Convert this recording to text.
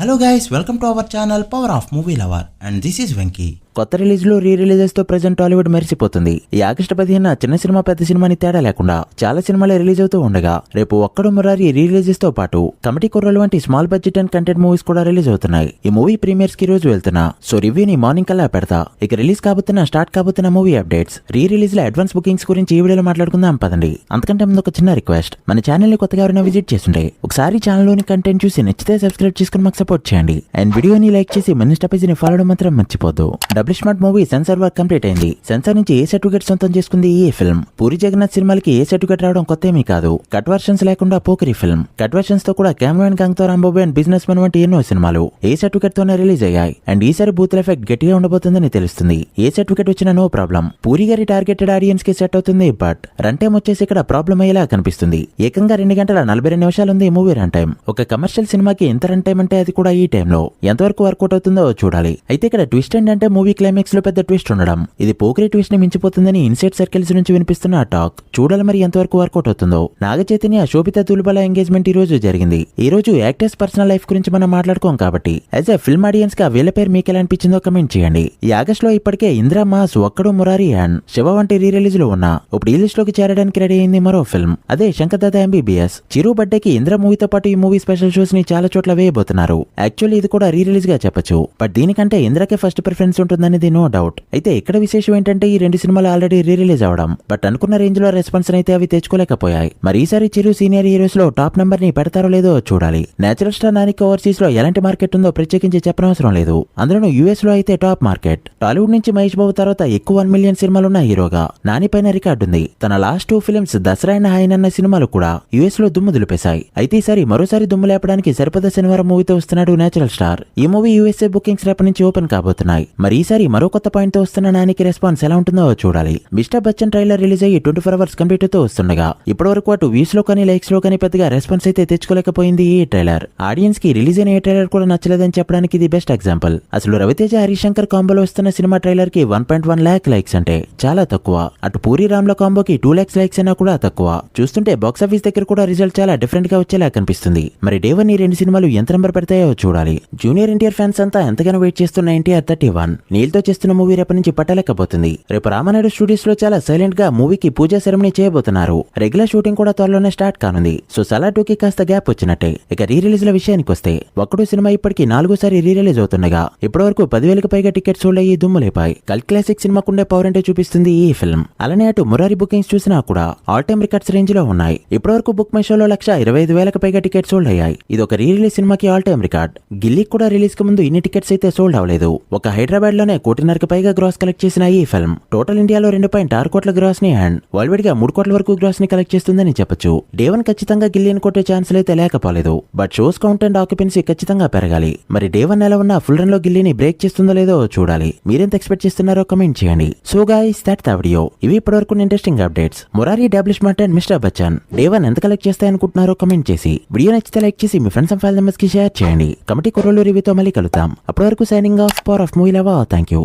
Hello guys, welcome to our channel Power of Movie Lover and this is Venky. కొత్త రిలీజ్లు releases తో present Tollywood మెరిసిపోతుంది. ఈ August 15న చిన్న cinema పెద్ద సినిమాని తేడా లేకుండా చాలా సినిమాలే రిలీజ్ అవుతూ ఉండగా రేపు ఒక్కడు మురారి రిలీజెస్ తో పాటు కమిటీ కుర్రలు వంటి small budget and content movies కూడా రిలీజ్ అవుతున్నాయి. ఈ మూవీ ప్రీమియర్స్ కి రోజు వెళ్తున్నా, సో రివ్యూని మార్నింగ్ కల్లా పెడతా. ఇక రిలీజ్ స్టార్ట్ కాబోతున్న మూవీ అప్డేట్స్, రిలీజ్ లో అడ్వాన్స్ బుకింగ్స్ గురించి ఈ వీడియోలో మాట్లాడుకుందాం పదండి. అంతకంటే ముందు ఒక చిన్న రిక్వెస్ట్, మన ఛానల్ ని కొత్తగా ఎవరైనా విజిట్ చేస్తుంటే ఒకసారి ఛానల్ లోని కంటెంట్ చూసి నచ్చితే సబ్స్క్రైబ్ చేసుకుని మాకు సపోర్ట్ చేయండి. అండ్ వీడియోని లైక్ చేసి మన ఇన్స్టా పేజ్ ని ఫాలో అవడం మాత్రం మర్చిపోద్దు. Double smart movie censor work complete అయింది. సెన్సార్ నుంచి ఏ సర్టిఫికేట్ సొంతం చేసుకుంది ఈ ఫిల్మ్. పూరి జగన్నాథ్ సినిమాలకి ఏ సర్టిఫికేట్ రావడం కొత్త ఏమీ కాదు. కట్ వర్షన్స్ లేకుండా పోకిరి ఫిల్మ్, కట్ వర్షన్స్ తో కూడా కెమెరామెన్ గంగ్ తో రాంబాబు అండ్ బిజినెస్ మెన్ వంటి ఎన్నో సినిమాలు ఏ సర్టిఫికేట్ తోనే రిలీజ్ అయ్యాయి. అండ్ ఈసారి బూత్ ఎఫెక్ట్ గట్టిగా ఉండబోతుందని తెలుస్తుంది. ఏ సర్టిఫికేట్ వచ్చినా నో ప్రాబ్లం, పూరి గారి టార్గెటెడ్ ఆడియన్స్ కి సెట్ అవుతుంది. బట్ రన్ టైం వచ్చేసి ఇక్కడ ప్రాబ్లం అయ్యేలా కనిపిస్తుంది. ఏకంగా 2 గంటల 42 నిమిషాలు ఉంది ఈ మూవీ రన్ టైం. ఒక కమర్షియల్ సినిమాకి ఎంత రన్ టైం అంటే అది కూడా ఈ టైంలో ఎంతవరకు వర్కౌట్ అవుతుందో చూడాలి. అయితే ఇక్కడ ట్విస్ట్ ఏంటంటే మూవీ క్లైమాక్స్ లో పెద్ద ట్విస్ట్ ఉండడం. ఇది పోకిరి ట్విస్ట్ ని మించిపోతుందని ఇన్సైడ్ సర్కిల్స్ నుంచి వినిపిస్తున్న టాక్. చూడాలి మరి ఎంతవరకు వర్కౌట్ అవుతుందో. నాగ చైతన్య శోభిత తులుబల ఎంగేజ్మెంట్ ఈ రోజు జరిగింది. ఈ రోజు యాక్టర్స్ పర్సనల్ లైఫ్ గురించి మనం మాట్లాడుకోం కాబట్టి యాజ్ ఎ ఫిల్మ్ ఆడియన్స్ గా వీళ్ళ పేరు మీకు ఎలా అనిపించిందో కమెంట్ చేయండి. ఈ ఆగస్ట్ లో ఇప్పటికే ఇంద్ర మాస్, ఒక్కడు మురారి అండ్ శివ వంటి రిలీజ్ లో ఉన్న ఇప్పుడు ఈ లిస్ట్ లోకి చేరడానికి రెడీ అయింది మరో ఫిల్మ్, అదే శంకర్దాద ఎంబీబీఎస్. చిరు బర్త్డేకి ఇంద్ర మూవీతో పాటు ఈ మూవీ స్పెషల్ షోస్ ని చాలా చోట్ల వేయబోతున్నారు. యాక్చువల్లీ ఇది కూడా రిలీజ్ గా చెప్పొచ్చు, బట్ దీనికంటే ఇంద్రకే ఫస్ట్ ప్రిఫరెన్స్ ఉంటుందనేది నో డౌట్. అయితే ఇక్కడ విశేషం ఏంటంటే ఈ 2 సినిమాలు ఆల్రెడీ రిలీజ్ అవడం, బట్ అనుకున్న రేంజ్ లో రెస్పాన్స్ అయితే అవి తెచ్చుకోలేకపోయాయి. మరి ఈసారి చిరు సీనియర్ హీరోస్ లో టాప్ నెంబర్ ని పెడతారో లేదో చూడాలి. నేచురల్ స్టార్ నానికి ఓవర్సీస్ లో ఎలాంటి మార్కెట్ ఉందో ప్రత్యేకించి చెప్పనవసరం లేదు. అందులోనూ యూఎస్ లో అయితే టాప్ మార్కెట్. టాలీవుడ్ నుంచి మహేష్ బాబు తర్వాత ఎక్కువ 1 మిలియన్ సినిమాలున్న హీరోగా నాని పైన రికార్డు ఉంది. తన last 2 films Dasara and hi అన్న సినిమాలు కూడా యూఎస్ లో దుమ్ము దులిపేశాయి. అయితే ఈసారి మరోసారి దుమ్ము లేపడానికి సరిపద శనివారం మూవీతో వస్తున్నాడు నేచురల్ స్టార్. ఈ మూవీ యూఎస్ఏ బుకింగ్స్ రేపటి నుంచి ఓపెన్ కాబోతున్నాయి. మరి ఈసారి మరో కొత్త పాయింట్ తో వస్తున్న నానికి రెస్పాన్స్ ఎలా ఉంటుందో చూడాలి. మిస్టర్ బచ్చన్ ట్రైలర్ రిలీజ్ అయ్యి 24 అవర్స్ కంప్లీట్ తో వస్తుండగా ఇప్పటివరకు అటు వ్యూస్ లో కానీ లైక్స్ లో కానీ పెద్దగా రెస్పాన్స్ అయితే తెచ్చుకోలేకపోయింది ఈ ట్రైలర్. ఆడియన్స్ కి రిలీజ్ అయిన ఏ ట్రైలర్ కూడా నచ్చలేదని చెప్పడానికి ఇది బెస్ట్ ఎగ్జాంపుల్. అసలు రవితేజ హరిశంకర్ కాంబోలో వస్తున్న సినిమా ట్రైలర్ కి 1.1 lakh లైక్స్ అంటే చాలా తక్కువ. అటు పూరి రామ్ల కాంబోకి 2 lakhs లైక్స్ అయినా కూడా తక్కువ. చూస్తుంటే బాక్స్ ఆఫీస్ దగ్గర కూడా రిజల్ట్ చాలా డిఫరెంట్ గా వచ్చేలా కనిపిస్తుంది. మరి డే 1 ఈ 2 సినిమాలు ఎంత నెంబర్ పెడతాయో చూడాలి. జూనియర్ ఎన్టీఆర్ ఫ్యాన్స్ అంతా ఎంతగానో వెయిట్ చేస్తున్న ఎన్టీఆర్ 31 నీల్తో చేస్తున్న మూవీ రేపటి నుంచి పట్టలేకపోతుంది. రేపు రామానాయుడు స్టూడియోస్ లో చాలా సైలెంట్ గా మూవీకి పూజా సెరమనీ చేయబోతున్నారు. రెగ్యులర్ షూటింగ్ కూడా త్వరలోనే స్టార్ట్ కానుంది. సో సలార్ 2కి కాస్త గ్యాప్ వచ్చినట్టే. ఇక రిలీజ్ ల విషయానికి వస్తే ఒక్కడు సినిమా ఇప్పటికి 4సారి రిలీజ్ అవుతుండగా ఇప్పటివరకు 10,000కి పైగా టికెట్స్ సోల్డ్ అయ్యి దుమ్ము లేపాయి. కల్ట్ క్లాసిక్ సినిమాకుండే పవర్ అంటే చూపిస్తుంది ఈ ఫిల్మ్. అలానే అటు మురారి బుకింగ్స్ చూసినా కూడా ఆల్ టైమ్ రికార్డ్స్ రేంజ్ లో ఉన్నాయి. ఇప్పటివరకు బుక్ మై షోలో 125,000కి పైగా టికెట్స్ సోల్డ్ అయ్యాయి. ఇది ఒక రిలీజ్ సినిమాకి ఆల్ టైమ్ రికార్డ్. గిల్లీ కూడా రిలీజ్ కి ముందు ఇన్ని టికెట్స్ అయితే సోల్డ్ అవ్వలేదు. ఒక హైదరాబాద్ లోనే 1.5 పైగా గ్రాస్ కలెక్ట్ చేసిన ఈ ఫిల్మ్ టోటల్ ఇండియాలో 2.6 కోట్ల గ్రాస్ ని అండ్ వరల్డ్ వైడ్ గా 3 కోట్ల వరకు గ్రాస్ ని కలెక్ట్ చేస్తుందని చెప్పొచ్చు. డే 1 ఖచ్చితంగా గిల్లీని కొట్టే ఛాన్స్ అయితే లేకపోలేదు. But shows count and occupancy ఖచ్చితంగా పెరగాలి. మరి డే 1 ఎలా ఉన్నా ఫుల్ రన్ లో గిల్లీని బ్రేక్ చేస్తుందో లేదో చూడాలి. మీరెంత ఎక్స్పెక్ట్ చేస్తున్నారో కమెంట్ చేయండి. So guys that's the video. ఇవి ఇప్పటివరకు interesting updates. Murari, double smart and mister Bachchan day 1 ఎంత కలెక్ట్ చేస్తాయనుకుంటున్నారో కమెంట్ చేసి వీడియో నచ్చితే లైక్ చేసి మీ ఫ్రెండ్స్ అండ్ ఫ్యామిలీ మెంబర్స్ కి షేర్ చేయండి. కమిటీ కుర్రలు రివ్యూతో మళ్ళీ కలుద్దాం. అప్పటి వరకు signing off, power of movie lover. Thank you.